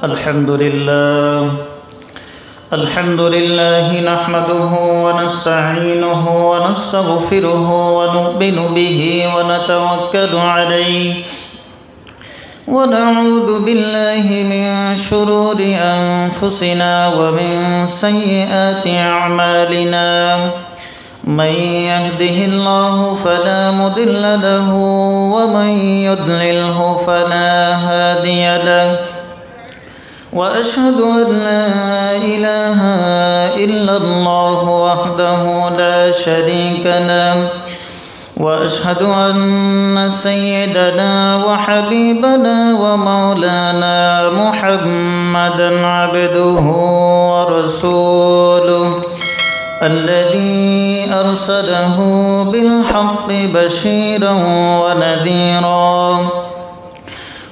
الحمد لله نحمده ونستعينه ونستغفره ونؤمن به ونتوكل عليه ونعوذ بالله من شرور أنفسنا ومن سيئات أعمالنا من يهده الله فلا مضل له ومن يضلله فلا هادي له وأشهد أن لا إله إلا الله وحده لا شريك له وأشهد أن سيدنا وحبيبنا ومولانا محمدا عبده ورسوله الذي أرسله بالحق بشيرا ونذيرا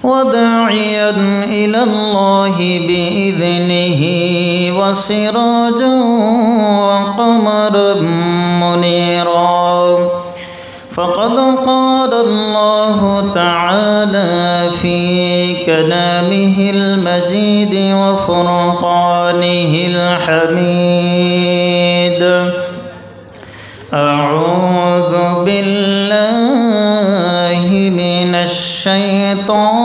وداعيا إلى الله بإذنه وسراجا وقمرا منيرا فقد قال الله تعالى في كلامه المجيد وفرقانه الحميد أعوذ بالله من الشيطان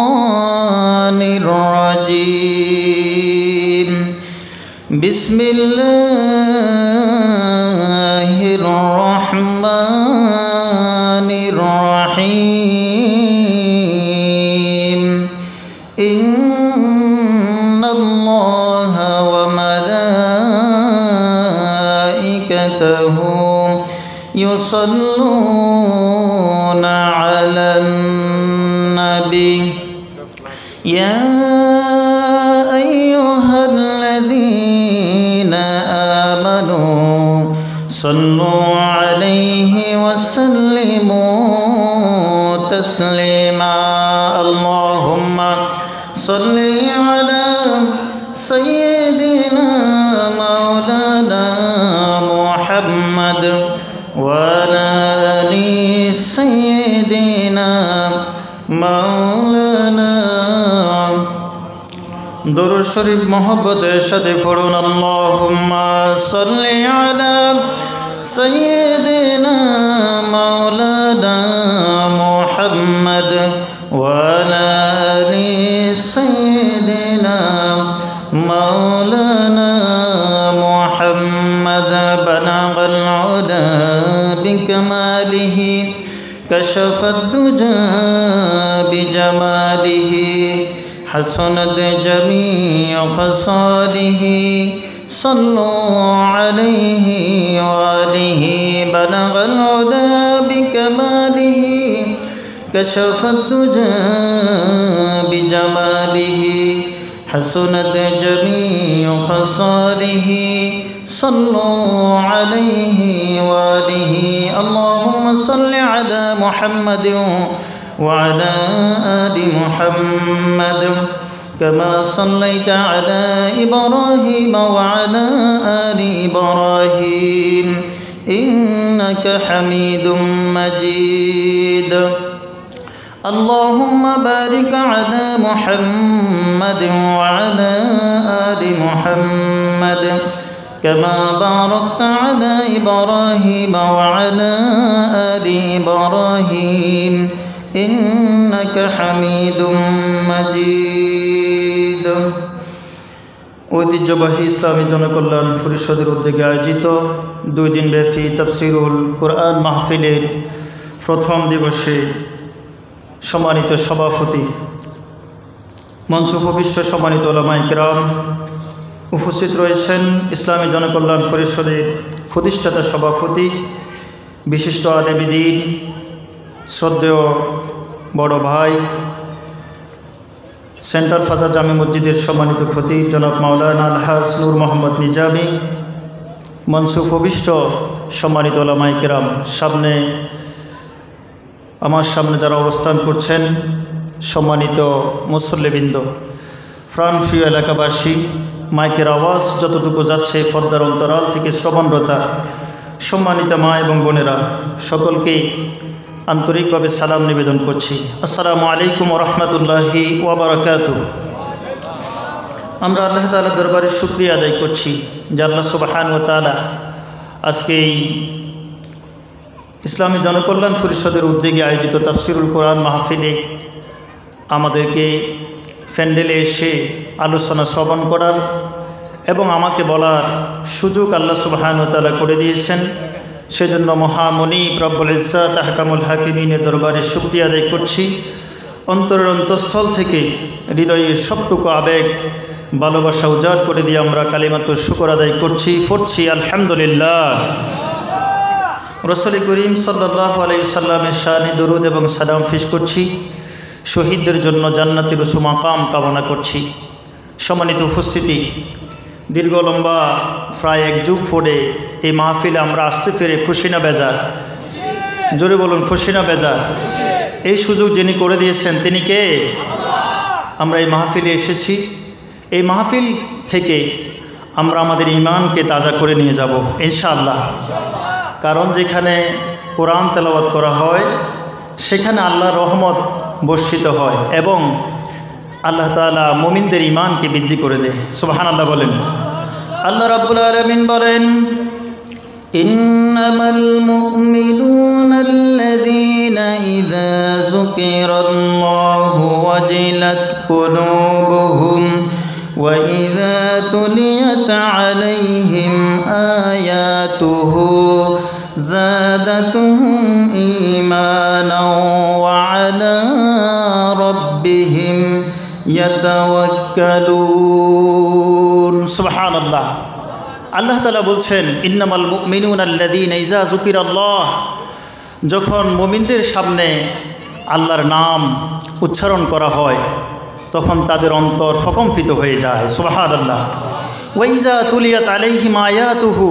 الرجيم بسم الله الرحمن الرحيم إن الله وملائكته يصلون على النبي يا أيها الذين آمنوا صلوا عليه وسلموا تسليما اللهم صل على سيدنا مولانا محمد وعلى آل سيدنا مولانا درود شريف محبت ارشاد فرون اللهم صل على سيدنا مولانا محمد وعلى آل سيدنا مولانا محمد بلغ العلا بكماله كشف الدجى بجماله حسنت جميع خصاله صلوا عليه وآله بلغ العلا بكماله كشف الدجى بجماله حسنت جميع خصاله صلوا عليه وآله اللهم صل على محمد وعلى آل محمد كما صليت على إبراهيم وعلى آل إبراهيم إنك حميد مجيد اللهم بارك على محمد وعلى آل محمد كما باركت على إبراهيم وعلى آل إبراهيم إنك حميد مجيد ঐতিহ্যবাহী ইসলামী জনকল্যাণ পরিষদের উদ্যোগে আয়োজিত 2 দিনব্যাপী তাফসীরুল কোরআন মাহফিলের প্রথম দিবসে সম্মানিত সভাপতি মঞ্চ উপবিষ্ট সম্মানিত উলামায়ে কিরাম উপস্থিত রয়েছেন ইসলামী জনকল্যাণ পরিষদের প্রতিষ্ঠাতা সভাপতি বিশিষ্ট আলেমে দ্বীন শ্রদ্ধেয় বড় ভাই সেন্ট্রাল ফাজা জামে মসজিদের সম্মানিত খতিব জনাব মাওলানা আলহাজ নূর মোহাম্মদ নিজামী মঞ্চ উপবিষ্ট সম্মানিত উলামায়ে কিরাম আমার সামনে যারা অবস্থান করছেন সম্মানিত মুসল্লিবৃন্দ প্রাণপ্রিয় এলাকাবাসী মাইকের আওয়াজ যতটুকু যাচ্ছে পর্দার অন্তরাল থেকে শ্রবণরতা সম্মানিত মা এবং বোনেরা সকলকে আন্তরিকভাবে সালাম নিবেদন করছি। আসসালামু আলাইকুম ওয়া রাহমাতুল্লাহি ওয়া বারাকাতুহু। আমরা আল্লাহ তাআলার দরবারে শুকরিয়া আদায় করছি যে আল্লাহ সুবহানাহু ওয়া তাআলা আজকে এই ইসলামী জনকল্যাণ পরিষদের উদ্যোগে আয়োজিত তাফসিরুল কোরআন মাহফিলে আমাদেরকে প্যান্ডেলে এসে আলোচনা শ্রবণ করার এবং আমাকে বলার সুযোগ আল্লাহ সুবহানাহু ওয়া তাআলা করে দিয়েছেন। সেজন্য মহামনিব রব্বুল ইজ্জাত আহকামুল হাকিমিনের দরবারে শুকরিয়া আদায় করছি। অন্তরের অন্তঃস্থল থেকে হৃদয়ের সবটুকু আবেগ ভালোবাসা উজাড় করে দিয়ে আমরা কালিমাতুশ শুকর আদায় করছি, পড়ছি আলহামদুলিল্লাহ। রাসূল করিম সাল্লাল্লাহু আলাইহি ওয়াসাল্লামের শানে দরুদ এবং সালাম পেশ করছি। শহীদদের জন্য জান্নাতের উঁচু মাকাম কামনা করছি। সম্মানিত উপস্থিতি, দীর্ঘ লম্বা প্রায় এক যুগ পরে এই মাহফিলে আমরা আসতে পেরে খুশি না বেজার? জোরে বলুন, খুশি না বেজার? এই সুযোগ যিনি করে দিয়েছেন তিনি কে? আমরা এই মাহফিলে এসেছি। এই মাহফিল থেকে আমরা আমাদের ঈমানকে তাজা করে নিয়ে যাব ইনশাআল্লাহ। কারণ যেখানে কোরআন তেলাওয়াত করা হয় সেখানে আল্লাহর রহমত বর্ষিত হয় এবং আল্লাহ তাআলা মুমিনদের ঈমানকে বৃদ্ধি করে দেয়। সুবহানাল্লাহ বলেন। আল্লাহ রাব্বুল আলামিন বলেন, ইন্নামাল মুমিনুনা আল্লাযীনা ইযা যুকিরাল্লাহু ওয়াজিলাত কুলুবুহুম ওয়া ইযা তুলিয়াত আলাইহিম আয়াতুহু যাদাতুহুম ঈমানাও ওয়া আলা রাব্বিহিম ইয়াতাওয়াক্কালুন। সুবহানাল্লাহ। আল্লাহ তাআলা বলছেন, ইন্নামাল মুমিনুনা আল্লাযীনা ইযা যুকিরাল্লাহ, যখন মুমিনদের সামনে আল্লাহর নাম উচ্চারণ করা হয় তখন তাদের অন্তর প্রকম্পিত হয়ে যায়। সুবহানাল্লাহ। ওয়া ইযা তুলিয়াত আলাইহিম আয়াতুহু,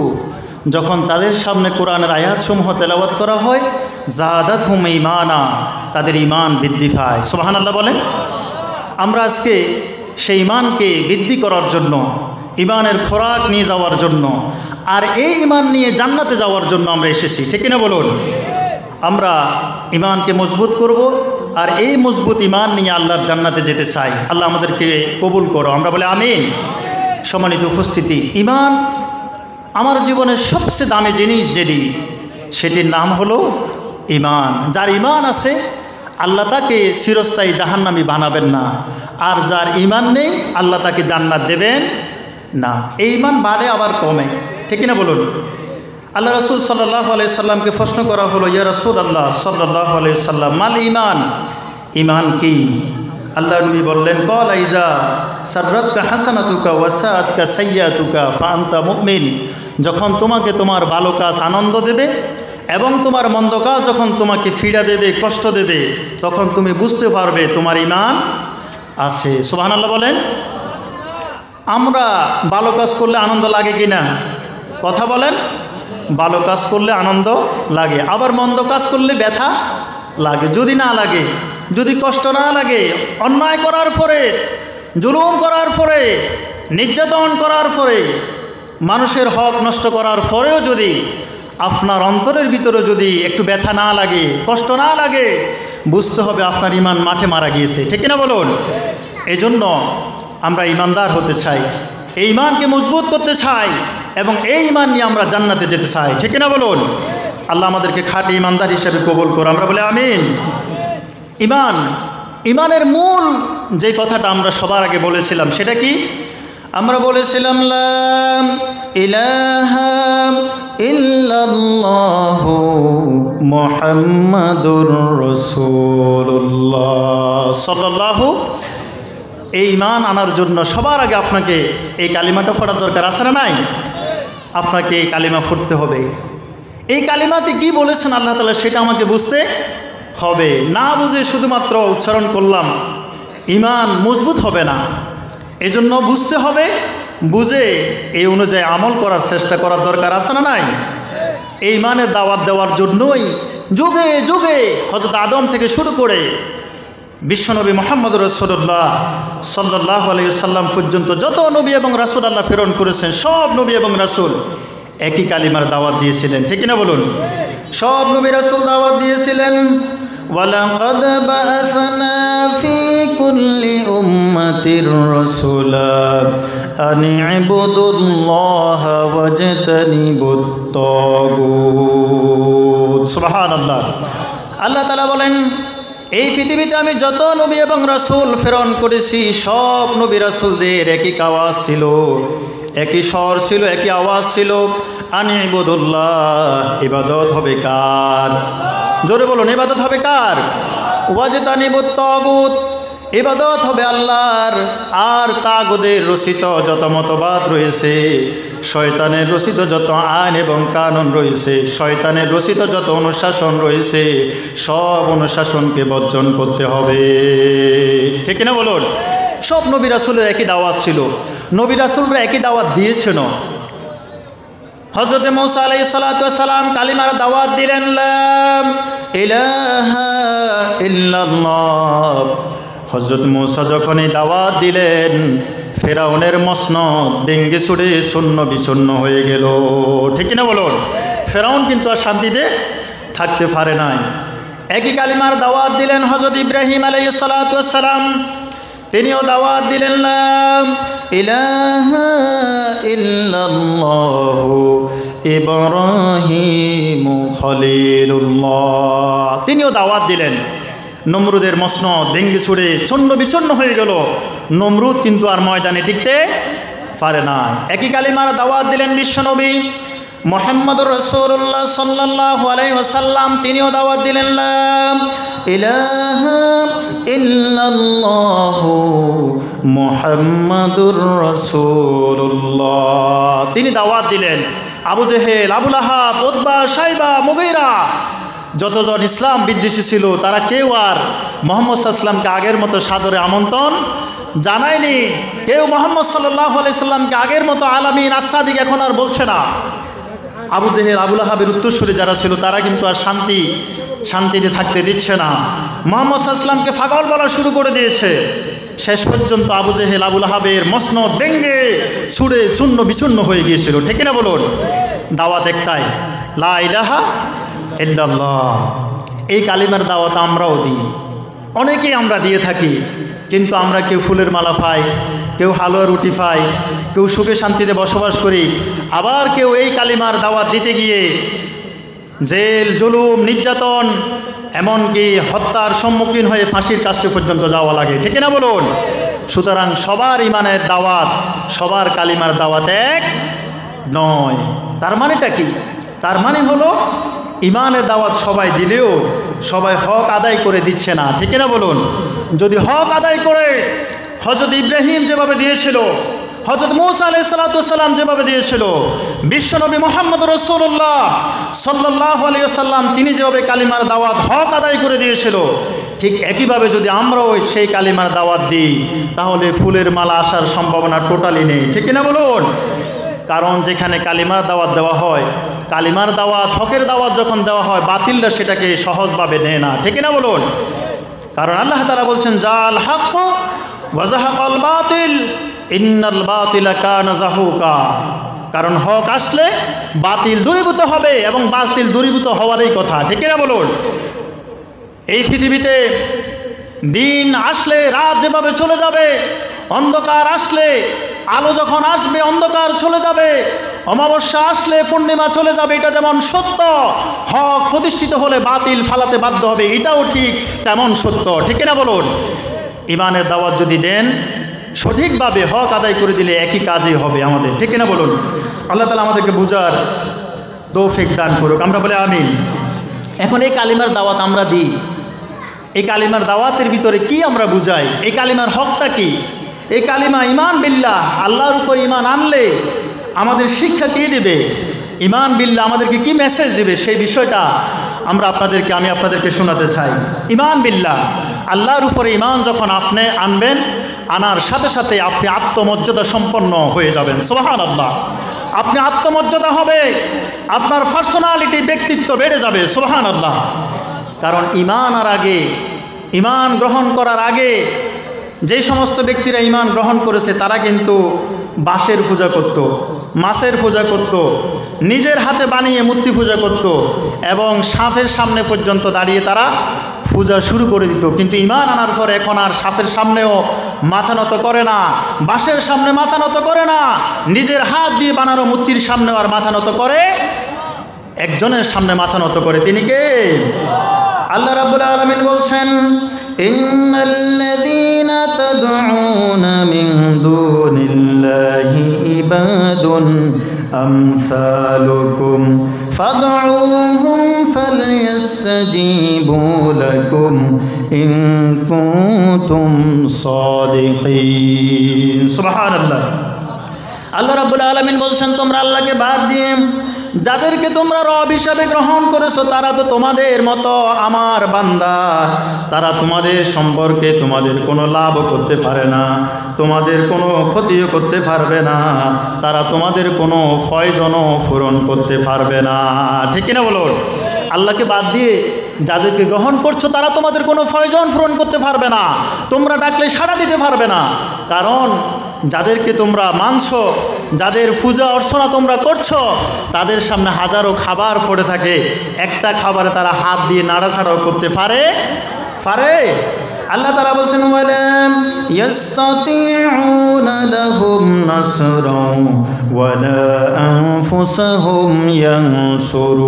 যখন তাদের সামনে কোরআনের আয়াতসমূহ তেলাওয়াত করা হয় যাদাতহুম ঈমানা, তাদের ঈমান বৃদ্ধি পায়। সুবহানাল্লাহ বলেন। আমরা আজকে সেই ঈমানকে বৃদ্ধি করার জন্য, ঈমানের খোরাক নিয়ে যাওয়ার জন্য, আর এই ঈমান নিয়ে জান্নাতে যাওয়ার জন্য আমরা এসেছি, ঠিক কিনা বলুন? আমরা ঈমানকে মজবুত করব আর এই মজবুত ঈমান নিয়ে আল্লাহর জান্নাতে যেতে চাই। আল্লাহ আমাদেরকে কবুল করো, আমরা বলি আমিন। সম্মানিত উপস্থিতি, ঈমান আমার জীবনের সবচেয়ে দামি জিনিস যেটি, সেটির নাম হলো ঈমান। যার ঈমান আছে আল্লাহ তাকে চিরস্থায়ী জাহান্নামী বানাবেন না, আর যার ঈমান নেই আল্লাহ তাকে জান্নাত দেবেন না। এই ঈমান বাড়ে আবার কমে, ঠিক কিনা বলুন? আল্লাহ রাসূল সাল্লাল্লাহু আলাইহি সাল্লামকে প্রশ্ন করা হলো, ইয়া রাসূলুল্লাহ সাল্লাল্লাহু আলাইহি সাল্লাম, মাল ঈমান, ঈমান কি? আল্লাহ নবী বললেন, ক্বালা ইযা সাররাতকা হাসানাতুকা ওয়া সাআতকা সাইয়্যাতুকা ফাআনতা মুমিন, যখন তোমাকে তোমার ভালো কাজ আনন্দ দেবে এবং তোমার মন্দ কাজ যখন তোমাকে পীড়া দেবে, কষ্ট দেবে, তখন তুমি বুঝতে পারবে তোমার ঈমান আছে। সুবহানাল্লাহ বলেন। আমরা ভালো কাজ করলে আনন্দ লাগে কিনা? কথা বলেন। ভালো কাজ করলে আনন্দ লাগে, আবার মন্দ কাজ করলে ব্যথা লাগে। যদি না লাগে, যদি কষ্ট না লাগে, অন্যায় করার পরে, জুলুম করার পরে, নির্যাতন করার পরে, মানুষের হক নষ্ট করার পরেও যদি আপনার অন্তরের ভিতরে যদি একটু ব্যথা না লাগে, কষ্ট না লাগে, বুঝতে হবে আপনার ঈমান মাঠে মারা গিয়েছে, ঠিক কিনা বলুন? এই জন্য আমরা ঈমানদার হতে চাই, এই ঈমানকে মজবুত করতে চাই এবং এই ঈমান নিয়ে আমরা জান্নাতে যেতে চাই, ঠিক কিনা বলুন? আল্লাহ আমাদেরকে খাঁটি ঈমানদার হিসেবে কবুল করো, আমরা বলি আমিন। ঈমান, ঈমানের মূল যে কথাটা আমরা সবার আগে বলেছিলাম সেটা কি? আমরা বলেছিলাম লা ইলাহা ইল্লাল্লাহু মুহাম্মাদুর রাসূলুল্লাহ সাল্লাল্লাহু। এই ঈমান আনার জন্য সবার আগে আপনাকে এই কালিমাটা পড়ার দরকার আছে না নাই? আপনাকে এই কালিমা পড়তে হবে। এই কালিমাতে কি বলেছেন আল্লাহ তাআলা সেটা আমাকে বুঝতে হবে। না বুঝে শুধুমাত্র উচ্চারণ করলাম, ঈমান মজবুত হবে না। এজন্য বুঝতে হবে, বুঝে এই অনুযায়ী আমল করার চেষ্টা করার দরকার আছে না নাই? এই ঈমানের দাওয়াত দেওয়ার জন্যই যুগে যুগে হযরত আদম থেকে শুরু করে বিশ্বনবী মুহাম্মদ রাসূলুল্লাহ সাল্লাল্লাহু আলাইহি ওয়াসাল্লাম পর্যন্ত যত নবী এবং রাসূল আল্লাহ প্রেরণ করেছেন, সব নবী এবং রাসূল একই কালিমার দাওয়াত দিয়েছিলেন, ঠিক কিনা বলুন? সব নবী রাসূল দাওয়াত দিয়েছিলেন ওয়ালাকাদ বাআসনা ফি কুল্লি উম্মাতির রাসূলা আন ইবুদুল্লাহা ওয়াজতানিবুত তাগুত। সুবহানাল্লাহ। আল্লাহ তাআলা বলেন, এই পৃথিবীতে আমি যত নবী এবং রাসূল প্রেরণ করেছি, সব নবী রাসূলদের একই আওয়াজ ছিল, একই স্বর ছিল, একই আওয়াজ ছিল, আনি ইবুদুল্লাহ, ইবাদত হবে কার? জোরে বলুন, ইবাদত হবে কার? ওয়াজতানিবুত তাগুত, ইবাদত হবে আল্লাহর। আর তাগুদের রচিত যত মতবাদ রয়েছে, শয়তানের রচিত যত আইন এবং কানুন রয়েছে, শয়তানের রচিত যত অনুশাসন রয়েছে, সব অনুশাসনকে বর্জন করতে হবে। ঠিক না বলুন? সব নবী রাসূলের একই দাওয়াত ছিল, নবী রাসূলরা একই দাওয়াত দিয়েছেন। হযরত মূসা আলাইহিস সালাতু ওয়াস সালাম কালিমার দাওয়াত দিলেন, লা ইলাহা ইল্লাল্লাহ। হযরত মূসা যখন এই দাওয়াত দিলেন, ফেরাউনের মসনদ ভেঙে চুরে চূর্ণ বিচূর্ণ হয়ে গেল। ঠিক না বলুন? ফেরাউন কিন্তু আর শান্তিতে থাকতে পারে নাই। একই কালিমার দাওয়াত দিলেন হযরত ইব্রাহিম আলাইহিস সালাতু ওয়াস সালাম, তিনিও দাওয়াত দিলেন, লা ইলাহা ইল্লাল্লাহু ইব্রাহিম খলিলুল্লাহ। তিনিও দাওয়াত দিলেন। নমরুদের মসনদ ভেঙে ছুড়ে চূর্ণ বিচূর্ণ হয়ে গেল। নমরুদ কিন্তু আর ময়দানে টিকতে পারে না। একই কালিমার দাওয়াত দিলেন বিশ্বনবী মুহাম্মদুর রাসূলুল্লাহ সাল্লাল্লাহু আলাইহি ওয়াসাল্লাম, তিনিও দাওয়াত দিলেন, লা ইলাহা ইল্লাল্লাহু মুহাম্মাদুর রাসূলুল্লাহ। তিনি দাওয়াত দিলেন। আবু জেহেল, আবু লাহাব, উতবা, শাইবা, মুগীরা যতজন ইসলাম বিদ্বেষী ছিল, তারা কেউ আর মুহাম্মদ সাল্লাল্লাহু আলাইহি ওয়াসাল্লামকে আগের মতো সাদরে আমন্ত্রণ জানায়নি। কেউ মুহাম্মদ সাল্লাল্লাহু আলাইহি ওয়াসাল্লামকে আগের মতো আলামিন আসাদিক এখন আর বলছে না। আবু জেহেল, আবু লাহাবের উত্তরসূরি যারা ছিল, তারা কিন্তু আর শান্তিতে থাকতে দিচ্ছে না। মুহাম্মদ সাল্লাল্লাহু আলাইহি ওয়াসাল্লামকে পাগল বলা শুরু করে দিয়েছে। শেষ পর্যন্ত আবু জেহেল, আবু লাহাবের মসনদ ভেঙে ছুঁড়ে চূর্ণ বিচূর্ণ হয়ে গিয়েছিল। ঠিক না বলুন? দাওয়াত একটাই, লা ইলাহা ইল্লাল্লাহ। এই কালিমার দাওয়াত আমরাও দিই, অনেকেই আমরা দিয়ে থাকি, কিন্তু আমরা কেউ ফুলের মালা পাই, কেউ হালুয়া রুটি পাই, কেউ সুখে শান্তিতে বসবাস করি, আবার কেউ এই কালিমার দাওয়াত দিতে গিয়ে জেল, জুলুম, নির্যাতন, এমনকি হত্যার সম্মুখীন হয়ে ফাঁসির কাছে পর্যন্ত যাওয়া লাগে। ঠিক না বলুন? সুতরাং সবার ইমানের দাওয়াত, সবার কালিমার দাওয়াত এক নয়। তার মানেটা কি? তার মানে হলো ইমানের দাওয়াত সবাই দিলেও সবাই হক আদায় করে দিচ্ছে না। ঠিক না বলুন? যদি হক আদায় করে হযরত ইব্রাহিম যেভাবে দিয়েছিল, হযরত মূসা আলাইহিস সালাতু ওয়াস সালাম যেভাবে দিয়েছিল, বিশ্বনবী মুহাম্মদুর রাসূলুল্লাহ সাল্লাল্লাহু আলাইহি ওয়াসাল্লাম তিনি যেভাবে কালিমার দাওয়াত হক আদায় করে দিয়েছিল, ঠিক একইভাবে যদি আমরাও সেই কালিমার দাওয়াত দিই, তাহলে ফুলের মালা আসার সম্ভাবনা টোটালি নেই। ঠিক না বলুন? কারণ যেখানে কালিমার দাওয়াত দেওয়া হয়, কালিমার দাওয়াত, হকের দাওয়াত যখন দেওয়া হয়, বাতিলরা সেটাকে সহজভাবে নেয় না। ঠিক না বলুন? কারণ আল্লাহ তাআলা বলছেন, জাল হক ওয়া যাহাকাল বাতিল ইন্নাল বাতিলা কানা যাহুকা। কারণ হক আসলে বাতিল দূরীভূত হবে, এবং বাতিল দূরীভূত হওয়ারই কথা। ঠিক না বলুন? এই পৃথিবীতে দিন আসলে রাত যেভাবে চলে যাবে, অন্ধকার আসলে আলো যখন আসবে অন্ধকার চলে যাবে, অমাবস্যা আসলে পূর্ণিমা চলে যাবে, এটা যেমন সত্য, হক প্রতিষ্ঠিত হলে বাতিল ফালাতে বাধ্য হবে, এটাও ঠিক তেমন সত্য। ঠিক না বলুন? ইমানের দাওয়াত যদি দেন, সঠিকভাবে হক আদায় করে দিলে একই কাজই হবে আমাদের। ঠিক না বলুন? আল্লাহ তাআলা আমাদেরকে বুঝার তৌফিক দান করুক, আমরা বলে আমিন। এখন এই কালিমার দাওয়াত আমরা দিই, এই কালিমার দাওয়াতের ভিতরে কি আমরা বুঝাই? এই কালিমার হকটা কি? এই কালিমা ইমান বিল্লাহ, আল্লাহর উপর ইমান আনলে আমাদের শিক্ষা কে দেবে? ইমান বিল্লাহ আমাদেরকে কি মেসেজ দেবে? সেই বিষয়টা আমি আপনাদেরকে শোনাতে চাই। ইমান বিল্লাহ, আল্লাহর উপরে ইমান যখন আপনি আনবেন, আনার সাথে সাথে আপনি আত্মমর্যাদা সম্পন্ন হয়ে যাবেন। সুবহানাল্লাহ। আপনি আত্মমর্যাদা হবে, আপনার পার্সোনালিটি, ব্যক্তিত্ব বেড়ে যাবে। সুবহানাল্লাহ। কারণ ইমান গ্রহণ করার আগে যে সমস্ত ব্যক্তিরা ইমান গ্রহণ করেছে, তারা কিন্তু বাঁশের পূজা করত, মাছের পূজা করত, নিজের হাতে বানিয়ে মূর্তি পূজা করত এবং সাপের সামনে পর্যন্ত দাঁড়িয়ে তারা পূজা শুরু করে দিত। কিন্তু ঈমান আনার পর এখন আর সাপের সামনেও মাথা নত করে না, বাঁশের সামনে মাথা নত করে না, নিজের হাত দিয়ে বানানো মূর্তির সামনেও আর মাথা নত করে, একজনের সামনে মাথা নত করে, তিনি কে? আল্লাহ রাব্বুল আলামিন বলছেন, ইন্নাল্লাযীনা তাদউনা মিন দুনিল্লাহি ইবাদুন আমসালুকুম ফাদউহুম ফালইস্তাজিবু লাকুম ইন কুনতুম সাদিকিন। সুবহানাল্লাহ। আল্লাহ রাব্বুল আলামিন বলছেন, তোমরা আল্লাহকে বাদ দিয়ে যাদেরকে তোমরা রব হিসাবে গ্রহণ করেছো তারা তো তোমাদের মতো আমার বান্দা, তারা তোমাদের সম্পর্কে তোমাদের কোনো লাভও করতে পারে না, তোমাদের কোনো ক্ষতিও করতে পারবে না, তারা তোমাদের কোনো প্রয়োজনও পূরণ করতে পারবে না। ঠিক কিনা বলো? আল্লাহকে বাদ দিয়ে যাদেরকে গ্রহণ করছো তারা তোমাদের কোনো প্রয়োজন পূরণ করতে পারবে না, তোমরা ডাকলে সাড়া দিতে পারবে না। কারণ যাদেরকে তোমরা মানছো, যাদের পূজা অর্চনা তোমরা করছো, তাদের সামনে হাজারো খাবার পড়ে থাকে, একটা খাবারে তারা হাত দিয়ে নাড়াছাড়াও করতে পারে? আল্লাহ তাআলা বলছেন, ওয়ালাম ইস্তাতিউনা লাহুম নাসরান ওয়ালা আনফুসাহুম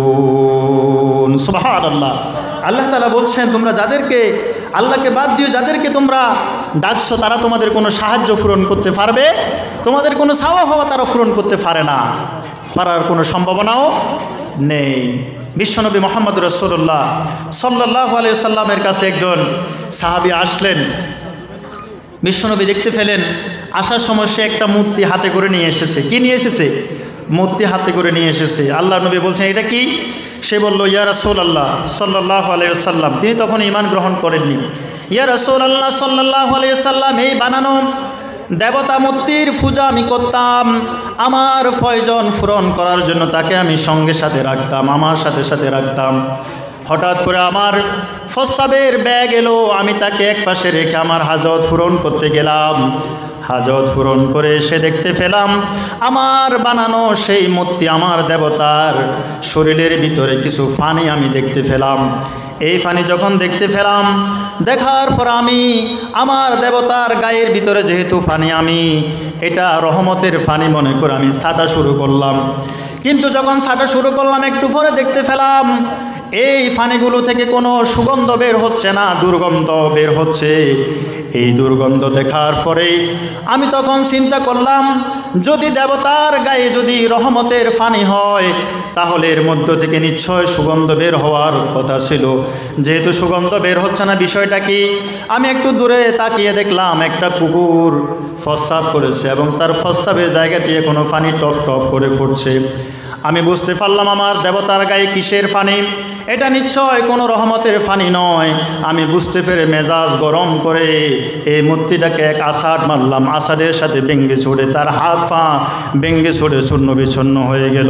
ইয়ানসুরুন। সুবহানাল্লাহ। আল্লাহ তাআলা বলছেন, তোমরা যাদেরকে আল্লাহকে বাদ দিয়ে যাদেরকে তোমরা ডাকছো তারা তোমাদের কোনো সাহায্য পূরণ করতে পারবে, তোমাদের কোনো চাওয়া পাওয়া তারা পূরণ করতে পারে না, পারার কোনো সম্ভাবনাও নেই। বিশ্বনবী মুহাম্মদ রাসূলুল্লাহ সাল্লাল্লাহু আলাইহি সাল্লামের কাছে একজন সাহাবী আসলেন। বিশ্বনবী দেখতে পেলেন, আসার সময় সে একটা মূর্তি হাতে করে নিয়ে এসেছে। কি নিয়ে এসেছে? মূর্তি হাতে করে নিয়ে এসেছে। আল্লাহ নবী বলছেন, এটা কি? সে বলল, ইয়া রাসূলুল্লাহ সাল্লাল্লাহু আলাইহি ওয়াসাল্লাম। তিনি তখন ঈমান গ্রহণ করেননি। ইয়া রাসূলুল্লাহ সাল্লাল্লাহু আলাইহি ওয়াসাল্লাম, এই বানানো দেবতা মূর্তির পূজা আমি করতাম, আমার প্রয়োজন পূরণ করার জন্য তাকে আমি সঙ্গে সাথে রাখতাম, আমার সাথে সাথে রাখতাম। হঠাৎ করে আমার প্রস্রাবের ব্যাগ এলো, আমি তাকে এক পাশে রেখে আমার হাজত পূরণ করতে গেলাম। হাজত পূরণ করে এসে দেখতে পেলাম আমার বানানো সেই মূর্তি, আমার দেবতার শরীরের ভিতরে কিছু পানি আমি দেখতে পেলাম। এই পানি যখন দেখতে পেলাম, দেখার পর আমি আমার দেবতার গায়ের ভিতরে যেহেতু পানি, আমি এটা রহমতের পানি মনে করে আমি ছাটা শুরু করলাম। কিন্তু যখন ছাটা শুরু করলাম, একটু পরে দেখতে পেলাম এই পানিগুলো থেকে কোনো সুগন্ধ বের হচ্ছে না, দুর্গন্ধ বের হচ্ছে। এই দুর্গন্ধ দেখার পরে আমি তখন চিন্তা করলাম, যদি দেবতার গায়ে যদি রহমতের পানি হয় তাহলে এর মধ্য থেকে নিশ্চয় সুগন্ধ বের হওয়ার কথা ছিল। যেহেতু সুগন্ধ বের হচ্ছে না, বিষয়টা কি? আমি একটু দূরে তাকিয়ে দেখলাম একটা কুকুর প্রস্রাব করেছে এবং তার প্রস্রাবের জায়গা দিয়ে কোনো পানি টপ টপ করে ফুটছে। আমি বুঝতে পারলাম আমার দেবতার গায়ে কিসের পানি, এটা নিশ্চয় কোনো রহমতের পানি নয়। আমি বুঝতে পেরে মেজাজ গরম করে এই মূর্তিটাকে এক আছাড় মারলাম। আছাড়ের সাথে ভেঙ্গে ছুড়ে তার হাত পা ভেঙ্গে ছুড়ে চূর্ণ বিচ্ছন্ন হয়ে গেল।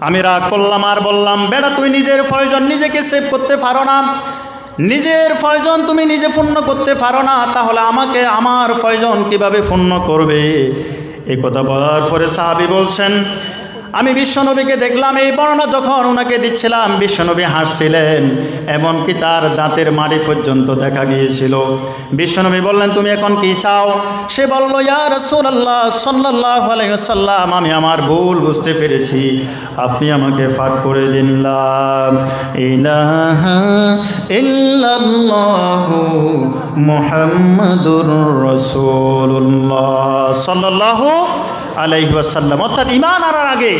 আমি রাগ করলাম আর বললাম, বেটা তুই নিজের প্রয়োজন নিজেকে সেভ করতে পারো না, নিজের প্রয়োজন তুমি নিজে পূর্ণ করতে পারো না, তাহলে আমাকে আমার প্রয়োজন কিভাবে পূর্ণ করবে? এই কথা বলার পরে সাহাবী বলছেন, আমি বিশ্বনবীকে দেখলাম, এই বর্ণনা যখন ওনাকে দিচ্ছিলাম বিশ্বনবী হাসছিলেন, এমনকি তার দাঁতের মাড়ি পর্যন্ত দেখা গিয়েছিল। বিশ্বনবী বললেন, তুমি এখন কি চাও? সে বলল, ইয়া রাসূলুল্লাহ সাল্লাল্লাহু আলাইহি ওয়াসাল্লাম, আমি আমার ভুল বুঝতে পেরেছি, আপনি আমাকে পাঠ করে দিন লা ইলাহা ইল্লাল্লাহু মুহাম্মাদুর রাসূলুল্লাহ সাল্লাল্লাহু আলাইহি ওয়াসাল্লাম। অর্থাৎ ঈমান আনার আগে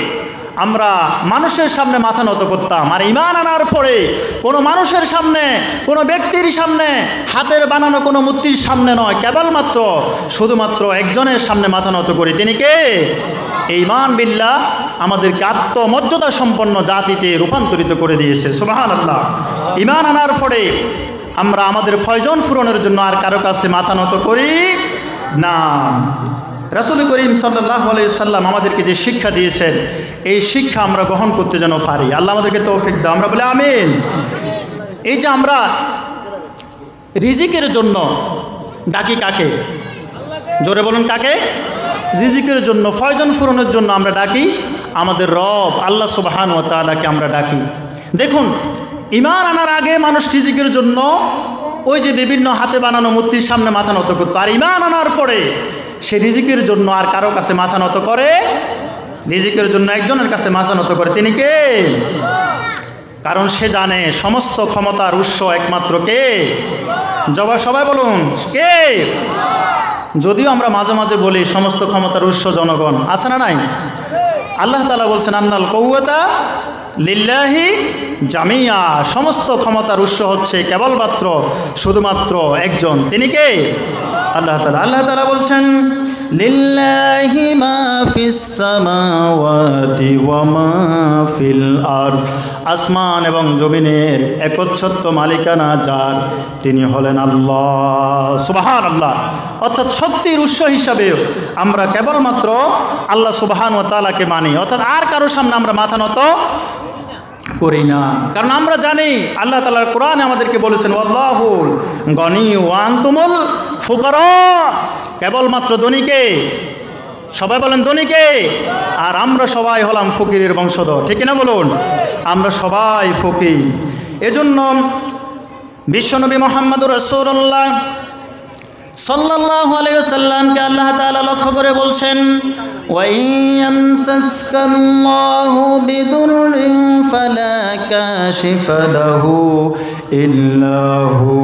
আমরা মানুষের সামনে মাথা নত করতাম, আর ঈমান আনার পরে কোনো মানুষের সামনে, কোনো ব্যক্তির সামনে, হাতের বানানো কোনো মূর্তির সামনে নয়, কেবলমাত্র শুধুমাত্র একজনের সামনে মাথা নত করি। তিনি কে? ঈমান বিল্লাহ আমাদেরকে আত্মমর্যাদা সম্পন্ন জাতিতে রূপান্তরিত করে দিয়েছে। সুবহানাল্লাহ। ঈমান আনার পরে আমরা আমাদের প্রয়োজন পূরণের জন্য আর কারো কাছে মাথা নত করি না। রাসূল করিম সাল্লাল্লাহু আলাইহি ওয়াসাল্লাম আমাদেরকে যে শিক্ষা দিয়েছেন, এই শিক্ষা আমরা গ্রহণ করতে যেন পারি। আল্লাহ আমাদেরকে তৌফিক দাও, আমরা বলি আমিন। এই যে আমরা রিজিকের জন্য ডাকি কাকে? জোরে বলুন, কাকে? রিজিকের জন্য, প্রয়োজন পূরণের জন্য আমরা ডাকি আমাদের রব আল্লাহ সুবহানাহু ওয়া তাআলাকে আমরা ডাকি। দেখুন, ঈমান আনার আগে মানুষ রিজিকের জন্য ওই যে বিভিন্ন হাতে বানানো মূর্তির সামনে মাথা নত করতো, আর ঈমান আনার পরে সে রিজিকের জন্য আর কারো কাছে মাথা নত করে? রিজিকের জন্য একজনের কাছে মাথা নত করে, তিনি কে? কারণ সে জানে সমস্ত ক্ষমতার উৎস একমাত্র কে? জবাব সবাই বলুন, কে? যদিও আমরা মাঝে মাঝে বলি সমস্ত ক্ষমতার উৎস জনগণ, আছে না নাই? আল্লাহ তাআলা বলছেন আন্নাল কুওয়াতা লিল্লাহি জামিয়া, সমস্ত ক্ষমতার উৎস হচ্ছে কেবলমাত্র শুধুমাত্র একজন, তিনি কে? আল্লাহ তাআলা। আল্লাহ তাআলা বলছেন লিল্লাহি মা ফিস সামাওয়াতি ওয়া মা ফিল আরদ, আসমান এবং জমিনের একচ্ছত্র মালিকানা যার, তিনি হলেন আল্লাহ। সুবহানাল্লাহ। অর্থাৎ শক্তির উৎস হিসাবে আমরা কেবলমাত্র আল্লাহ সুবহানাহু ওয়া তাআলাকে মানি, অর্থাৎ আর কারো সামনে আমরা মাথা নত করি না। কারণ আমরা জানি আল্লাহ তাআলার কোরআনে আমাদেরকে বলেছেন ওয়াল্লাহুল গনি ওয়া আনতুমুল ফুকারা, কেবলমাত্র ধনীকে, সবাই বলেন ধনীকে, আর আমরা সবাই হলাম ফকিরের বংশধর, ঠিক না বলুন? আমরা সবাই ফকির। এজন্য বিশ্বনবী মুহাম্মদুর রাসূলুল্লাহ সাল্লাল্লাহু আলাইহি ওয়াসাল্লামকে আল্লাহ তাআলা লক্ষ্য করে বলছেন ওয়া ইয়ামসাসকাল্লাহু বিদুররিন ফালা কাশিফা লাহু ইল্লা হু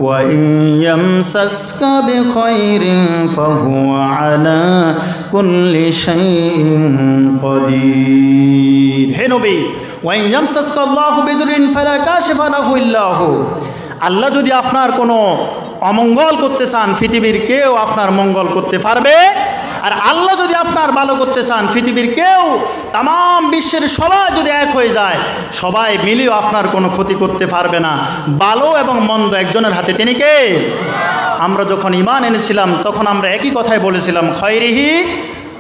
ওয়া ইয়ামসাসকা বিখাইরিন ফাহুয়া আলা কুল্লি শাইইন কাদির। হে নবী, ওয়া ইয়ামসাসকাল্লাহু বিদুররিন ফালা কাশিফা লাহু ইল্লা হু, আল্লাহ যদি আপনার কোনো অমঙ্গল করতে চান পৃথিবীর কেউ আপনার মঙ্গল করতে পারবে, আর আল্লাহ যদি আপনার ভালো করতে চান পৃথিবীর কেউ, তাম বিশ্বের সবাই যদি এক হয়ে যায়, সবাই মিলেও আপনার কোনো ক্ষতি করতে পারবে না। ভালো এবং মন্দ একজনের হাতে, তিনি কে? আমরা যখন ঈমান এনেছিলাম তখন আমরা একই কথাই বলেছিলাম, খায়রিহি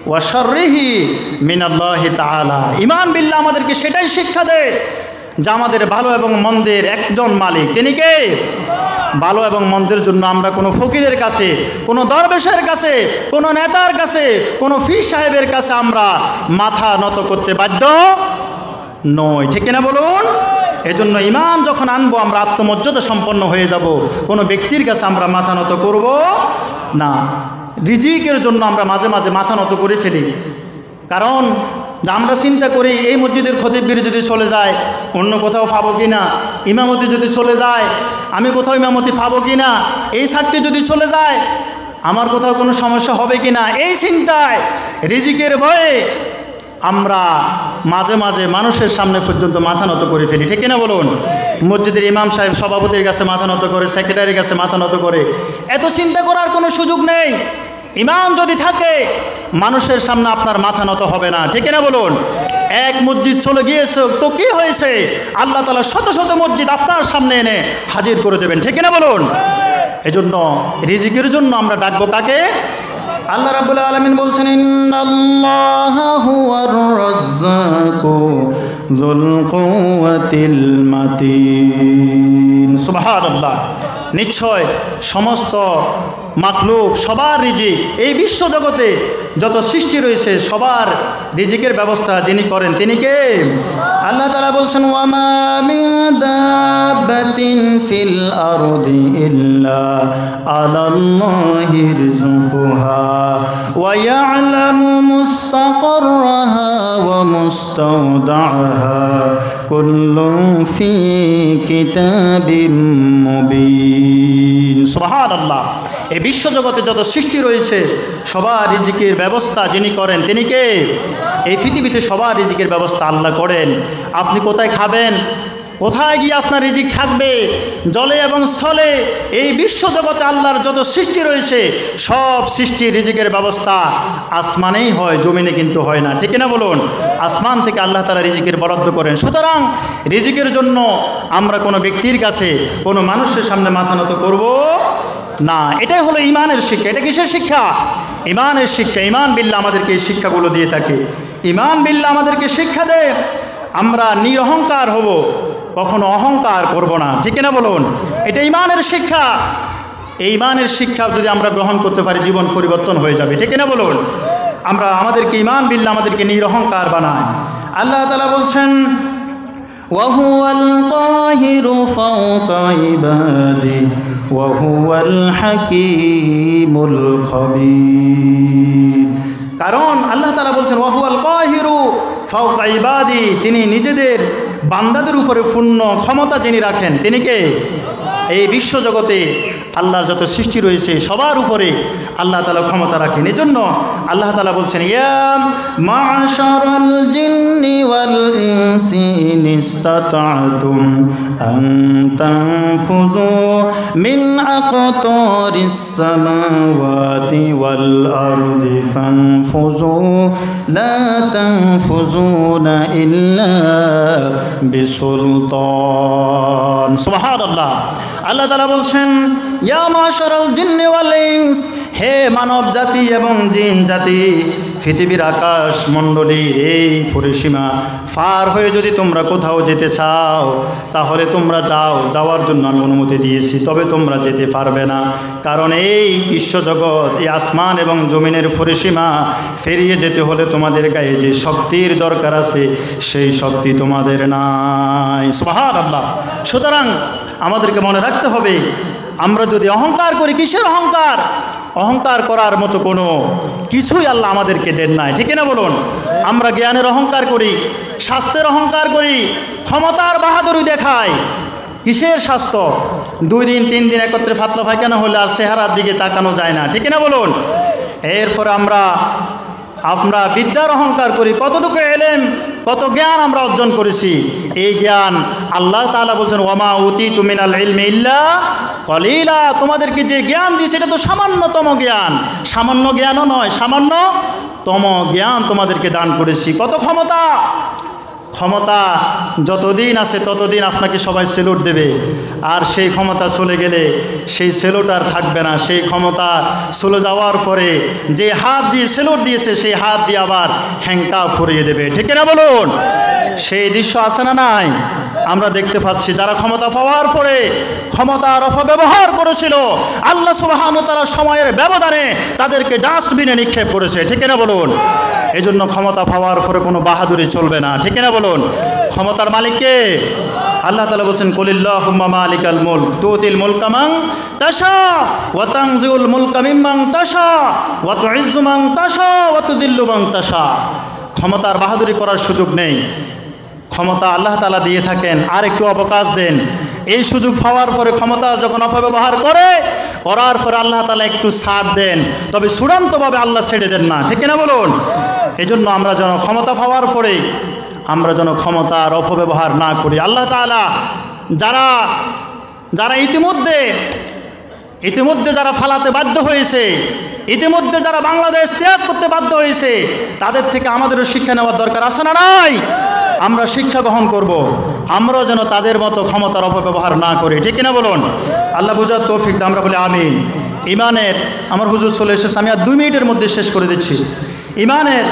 ওয়া শাররিহি মিনাল্লাহি তাআলা। ঈমান বিল্লাহ আমাদেরকে সেটাই শিক্ষা দেয় যে আমাদের ভালো এবং মন্দের একজন মালিক, তিনি কে? ভালো এবং মন্দের জন্য আমরা কোনো ফকিরের কাছে, কোনো দরবেশের কাছে, কোনো নেতার কাছে, কোনো পীর সাহেবের কাছে আমরা মাথা নত করতে বাধ্য নই, ঠিক না বলুন? এজন্য ঈমান যখন আনবো আমরা আত্মমর্যাদা সম্পন্ন হয়ে যাব, কোনো ব্যক্তির কাছে আমরা মাথা নত করব না। রিজিকের জন্য আমরা মাঝে মাঝে মাথা নত করে ফেলি, কারণ আমরা চিন্তা করি এই মসজিদের খতিবগিরি যদি চলে যায় অন্য কোথাও পাবো কি না, ইমামতি যদি চলে যায় আমি কোথাও ইমামতি পাবো কি না, এই চাকরি যদি চলে যায় আমার কোথাও কোনো সমস্যা হবে কি না, এই চিন্তায় রিজিকের ভয়ে আমরা মাঝে মাঝে মানুষের সামনে পর্যন্ত মাথা নত করে ফেলি, ঠিক না বলুন? মসজিদের ইমাম সাহেব সভাপতির কাছে মাথা নত করে, সেক্রেটারির কাছে মাথা নত করে, এত চিন্তা করার কোনো সুযোগ নেই। ঈমান যদি থাকে মানুষের সামনে আপনার মাথা নত হবে না, ঠিক না বলুন? এক মসজিদ চলে গিয়েছে তো কি হয়েছে, আল্লাহ তাআলা শত শত মসজিদ আপনার সামনে এনে হাজির করে দেবেন, ঠিক না বলুন? এজন্য রিজিকের জন্য আমরা ডাকবো কাকে? আল্লাহ রাব্বুল আলামিন বলছেন ইন্নাল্লাহা হুয়ার রাজ্জাকু যুল কুওয়াতিল মাতিন। সুবহানাল্লাহ। নিশ্চয় সমস্ত মাখলুক সবার রিজিক, এই বিশ্ব জগতে যত সৃষ্টি রয়েছে সবার রিজিকের ব্যবস্থা যিনি করেন তিনি কে? আল্লাহ তাআলা বলছেন ওয়া মা মিন দাব্বাতিন ফিল আরদি ইল্লা আলাল্লাহি রিজকুহা ওয়া ইয়ালামু মুস্তাকাররাহা ওয়া মুস্তাওদাআহা কুল্লুন ফি কিতাবিম মুবিন। সুবহানাল্লাহ। এই বিশ্বজগতে যত সৃষ্টি রয়েছে সবার রিজিকের ব্যবস্থা যিনি করেন তিনি কে? এই পৃথিবীতে সবার রিজিকের ব্যবস্থা আল্লাহ করেন। আপনি কোথায় খাবেন, কোথায় গিয়ে আপনার রিজিক থাকবে, জলে এবং স্থলে, এই বিশ্বজগতে আল্লাহর যত সৃষ্টি রয়েছে সব সৃষ্টির রিজিকের ব্যবস্থা আসমানেই হয়, জমিনে কিন্তু হয় না, ঠিক না বলুন? আসমান থেকে আল্লাহ তাআলা রিজিকের বরাদ্দ করেন। সুতরাং রিজিকের জন্য আমরা কোনো ব্যক্তির কাছে, কোনো মানুষের সামনে মাথা নত করব না। এটাই হলো ঈমানের শিক্ষা। এটা কিসের শিক্ষা? ঈমানের শিক্ষা। ঈমান বিল্লাহ আমাদেরকে এই শিক্ষাগুলো দিয়ে থাকে। ঈমান বিল্লাহ আমাদেরকে শিক্ষা দেয় আমরা নিরহংকার হব, কখনো অহংকার করব না, ঠিক না বলুন? এটা ঈমানের শিক্ষা। এই ইমানের শিক্ষা যদি আমরা গ্রহণ করতে পারি জীবন পরিবর্তন হয়ে যাবে, ঠিক না বলুন? আমরা আমাদেরকে ইমান বিল্লাহ আমাদেরকে নিরহংকার বানায়। আল্লাহ তাআলা বলছেন وهو القاهر فوق عباده وهو الحكيم الخبير। কারণ আল্লাহ তাআলা বলছেন ওয়াহুয়াল কাহিরু ফাওকা ইবাদি, তিনি নিজেদের বান্দাদের উপরে পূর্ণ ক্ষমতা যিনি রাখেন তিনি কে? এই বিশ্বজগতে আল্লাহর যত সৃষ্টি রয়েছে সবার উপরে আল্লাহ তাআলা ক্ষমতা রাখেন। এজন্য আল্লাহ তাআলা বলছেন ইয়া মা'শারাল জিন্নি ওয়াল ইনসি ইন ইসতাতা'তুম আন তানফুযু মিন আকতারিস সামাওয়াতি ওয়াল আরদি ফানফুযু লা তানফুযুনা ইল্লা বিসুলতান। সুবহানাল্লাহ। আল্লাহ তাআলা বলছেন ইয়া মা'শারাল জিন্নি ওয়াল ইনস, হে মানব জাতি এবং জিন জাতি, পৃথিবীর আকাশ মণ্ডলীর এই পরিসীমা পার হয়ে যদি তোমরা কোথাও যেতে চাও তাহলে তোমরা যাওয়ার জন্য আমি অনুমতি দিয়েছি, তবে তোমরা যেতে পারবে না। কারণ এই বিশ্বজগৎ, এই আসমান এবং জমিনের পরিসীমা ফেরিয়ে যেতে হলে তোমাদের গায়ে যে শক্তির দরকার আছে সেই শক্তি তোমাদের নাই। সুবহানাল্লাহ। সুতরাং আমাদেরকে মনে রাখতে হবে, আমরা যদি অহংকার করি, কিসের অহংকার? অহংকার করার মতো কোনো কিছুই আল্লাহ আমাদেরকে দেন নাই, ঠিক না বলুন? আমরা জ্ঞানের অহংকার করি, স্বাস্থ্যের অহংকার করি, ক্ষমতার বাহাদুরি দেখাই। কিসের স্বাস্থ্য? 2 দিন 3 দিন একত্রে ফাতলা পায়খানা হলে আর চেহারার দিকে তাকানো যায় না, ঠিক না বলুন? এরপর আমরা বিদ্যার অহংকার করি, কতটুকু এলেম কত জ্ঞান আমরা অর্জন করেছি। এই জ্ঞান আল্লাহ তাআলা বলছেন ওয়ামা উতিতু মিনাল ইলমি ইল্লা কলিলা, তোমাদেরকে যে জ্ঞান দিয়েছে এটা তো সামান্যতম জ্ঞান, সামান্য জ্ঞানও নয়, সামান্যতম জ্ঞান তোমাদেরকে দান করেছি। কত ক্ষমতা যতদিন আছে ততদিন আপনাকে সবাই সেলুট দেবে, আর সেই ক্ষমতা চলে গেলে সেই সেলুট আর থাকবে না। সেই ক্ষমতা চলে যাওয়ার পরে যে হাত দিয়ে সেলুট দিয়েছে সেই হাত দিয়ে আবার হ্যাংকা ফুরিয়ে দেবে, ঠিক না বলুন? সেই দৃশ্য আছে না নাই? আমরা দেখতে পাচ্ছি যারা ক্ষমতা পাওয়ার পরে ক্ষমতার অপব্যবহার করেছিল, আল্লাহ সুবহানাহু ওয়া তাআলা সময়ের ব্যবধানে তাদেরকে ডাস্টবিনে নিক্ষেপ করেছে, ঠিক না বলুন? এই জন্য ক্ষমতা পাওয়ার পরে কোনো বাহাদুরি চলবে না, ঠিক না বলুন? ক্ষমতার মালিক কে? আল্লাহ তাআলা বলছেন কুলিল্লাহুম্মা মালিকাল মুলক তুতিল মুলকা মান তাশা ওয়া তানজিউল মুলকা মিম্মান তাশা ওয়া তুইজ্জু মান তাশা ওয়া তুযিল্লু মান তাশা। ক্ষমতার বাহাদুরি করার সুযোগ নেই, ক্ষমতা আল্লাহ তাআলা দিয়ে থাকেন, আর একটু অবকাশ দেন। এই সুযোগ পাওয়ার পরে ক্ষমতা যখন অপব্যবহার করার পরে আল্লাহ তাআলা একটু ছাড় দেন, তবে চূড়ান্তভাবে আল্লাহ ছেড়ে দেন না, ঠিক না বলুন? এই জন্য আমরা যেন ক্ষমতা পাওয়ার পরে আমরা যেন ক্ষমতার অপব্যবহার না করি। আল্লাহ তাআলা যারা ইতিমধ্যে যারা ফালাতে বাধ্য হয়েছে, ইতিমধ্যে যারা বাংলাদেশ ত্যাগ করতে বাধ্য হয়েছে, তাদের থেকে আমাদেরও শিক্ষা নেওয়ার দরকার আছে না নাই? আমরা শিক্ষা গ্রহণ করব, আমরাও যেন তাদের মতো ক্ষমতার অপব্যবহার না করি, ঠিক না বলুন? আল্লাহ বুঝার তৌফিক দান, আমরা বলি আমিন। ইমানের, আমার হুজুর চলে এসেছে, আমি আর 2 মিনিটের মধ্যে শেষ করে দিচ্ছি। ইমানের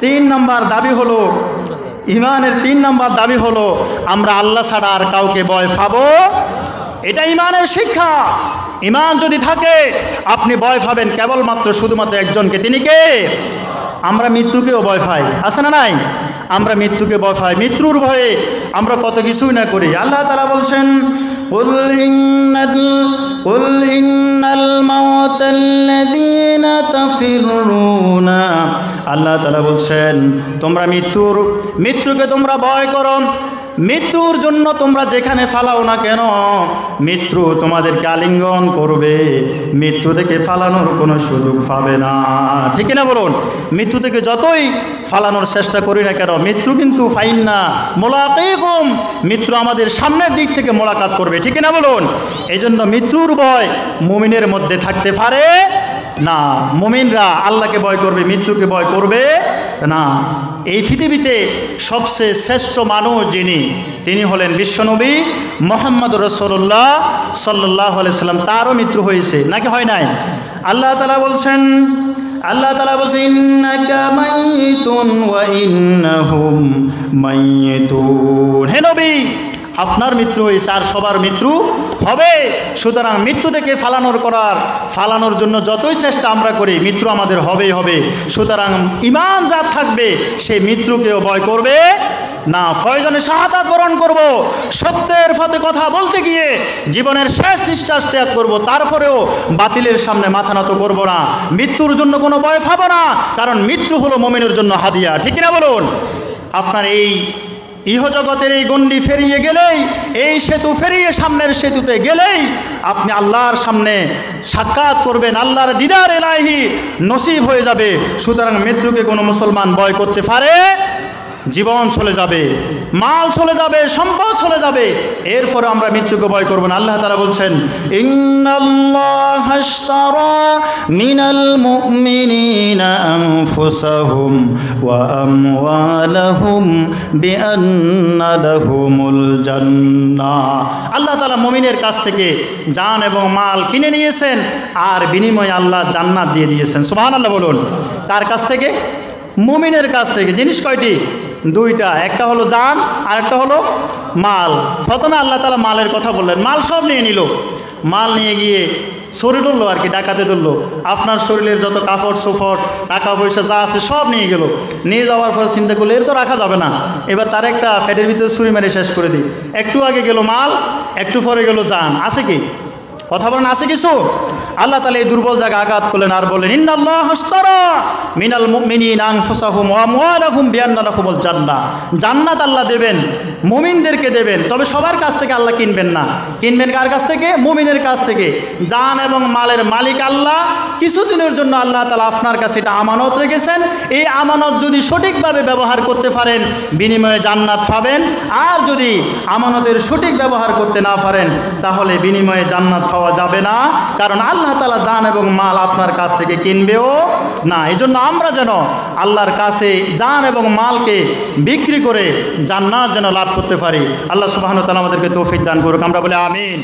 3 নম্বর দাবি হলো আমরা আল্লাহ ছাড়া আর কাউকে ভয় পাবো। এটা ইমানের শিক্ষা। ইমান যদি থাকে আপনি ভয় পাবেন কেবলমাত্র শুধুমাত্র একজনকে, তিনি কে? আমরা মৃত্যুকেও ভয় পাই, আছে না নাই? আমরা মৃত্যুকে ভয় পাই, মৃত্যুর ভয়ে আমরা কত কিছুই না করি। আল্লাহ তাআলা বলছেন কুল ইন্নাল মাউতাল্লাযীনা তাফিরুনা, আল্লাহ তাআলা বলছেন তোমরা মৃত্যুকে তোমরা ভয় করো। মৃত্যুর জন্য তোমরা যেখানে ফালাও না কেন মৃত্যু তোমাদেরকে আলিঙ্গন করবে, মৃত্যু থেকে ফালানোর কোনো সুযোগ পাবে না, ঠিক না বলুন? মৃত্যু থেকে যতই ফালানোর চেষ্টা করি না কেন মৃত্যু কিন্তু ফাইন না মোলাকাতুকুম, মৃত্যু আমাদের সামনের দিক থেকে মোলাকাত করবে, ঠিক না বলুন? এই জন্য মৃত্যুর ভয় মুমিনের মধ্যে থাকতে পারে না। মুমিনরা আল্লাহকে ভয় করবে, মৃত্যুকে ভয় করবে না। এই পৃথিবীতে সবচেয়ে শ্রেষ্ঠ মানুষ তিনি হলেন বিশ্বনবী মুহাম্মদ রাসূলুল্লাহ সাল্লাল্লাহু আলাইহি সাল্লাম। তারও মৃত্যু হয়েছে নাকি হয় নাই? আল্লাহ তাআলা বলছেন ইন্নাকা মাইতুন ওয়া ইন্নাহুম মাইতুন। হে নবী, আপনার মৃত্যু হয়েছে আর সবার মৃত্যু হবে। সুতরাং মৃত্যু থেকে ফালানোর জন্য যতই চেষ্টা আমরা করি, মৃত্যু আমাদের হবেই হবে। সুতরাং ঈমান যার থাকবে সে মৃত্যুকেও ভয় করবে না। প্রয়োজনে শাহাদাত বরণ করব, সত্যের পথে কথা বলতে গিয়ে জীবনের শেষ নিঃশ্বাস ত্যাগ করব, তারপরেও বাতিলের সামনে মাথা নত করব না। মৃত্যুর জন্য কোনো ভয় পাবো না, কারণ মৃত্যু হলো মুমিনের জন্য হাদিয়া। ঠিক না বলুন? আপনার এই ইহজগতের এই গণ্ডি ফেরিয়ে গেলেই, এই সেতু ফেরিয়ে সামনের সেতুতে গেলেই আপনি আল্লাহর সামনে সাক্ষাৎ করবেন, আল্লাহর দিদার ইলাহি নসিব হয়ে যাবে। সুতরাং মৃত্যুকে কোনো মুসলমান ভয় করতে পারে? জীবন চলে যাবে, মাল চলে যাবে, সম্পদ চলে যাবে, এরপরে আমরা মৃত্যুকে ভয় করব না। আল্লাহ তাআলা বলছেন, ইন্নাল্লাহা আশতারা মিনাল মুমিনিনা আনফুসাহুম ওয়া আমওয়ালাহুম বিআন্না লাহুমুল জান্নাহ। আল্লাহ তাআলা মুমিনের কাছ থেকে জান এবং মাল কিনে নিয়েছেন, আর বিনিময়ে আল্লাহ জান্নাত দিয়ে দিয়েছেন। সুবহানাল্লাহ বলুন। কার কাছ থেকে? মুমিনের কাছ থেকে। জিনিস কয়টি? দুইটা। একটা হলো জান আর একটা হলো মাল। প্রথমে আল্লাহ তাআলা মালের কথা বললেন, মাল সব নিয়ে নিল। মাল নিয়ে গিয়ে চুরি ধরলো আর কি, ডাকাতে ধরলো। আপনার শরীরের যত কাপড় চোপড় টাকা পয়সা যা আছে সব নিয়ে গেল। নিয়ে যাওয়ার পর চিন্তা করলো এর তো রাখা যাবে না, এবার তার একটা ফ্যাটের ভিতরে ছুরি মেরে শেষ করে দিই। একটু আগে গেল মাল, একটু পরে গেল জান। আছে কি? কথা বলেন, আছে কিছু? আল্লাহ তাআলা এই দুর্বল জায়গা আঘাত করলেন আর বললেন, ইন্নাল্লাহা আশতারা মিনাল মুমিনিনা আনফুসাহুম ওয়া আমওয়ালাহুম বিআন্না লাহুমুল জান্নাহ। জান্নাত আল্লাহ দেবেন, মুমিনদেরকে দেবেন, তবে সবার কাছ থেকে আল্লাহ কিনবেন না। কিনবেন কার কাছ থেকে? মুমিনের কাছ থেকে। জান এবং মালের মালিক আল্লাহ। কিছুদিনের জন্য আল্লাহ তাআলা আপনার কাছে এটা আমানত রেখেছেন। এই আমানত যদি সঠিকভাবে ব্যবহার করতে পারেন, বিনিময়ে জান্নাত পাবেন। আর যদি আমানতের সঠিক ব্যবহার করতে না পারেন, তাহলে বিনিময়ে জান্নাত পাওয়া যাবে না। কারণ আল্লাহ তাআলা জান এবং মাল আপনার কাছ থেকে কিনবেও না। এই জন্য আমরা যেন আল্লাহর কাছে জান এবং মালকে বিক্রি করে জান্নাত যেন লাভ করতে পারি। আল্লাহ সুবহানাহু ওয়া তাআলা আমাদেরকে তৌফিক দান করুক। আমরা বলি আমিন।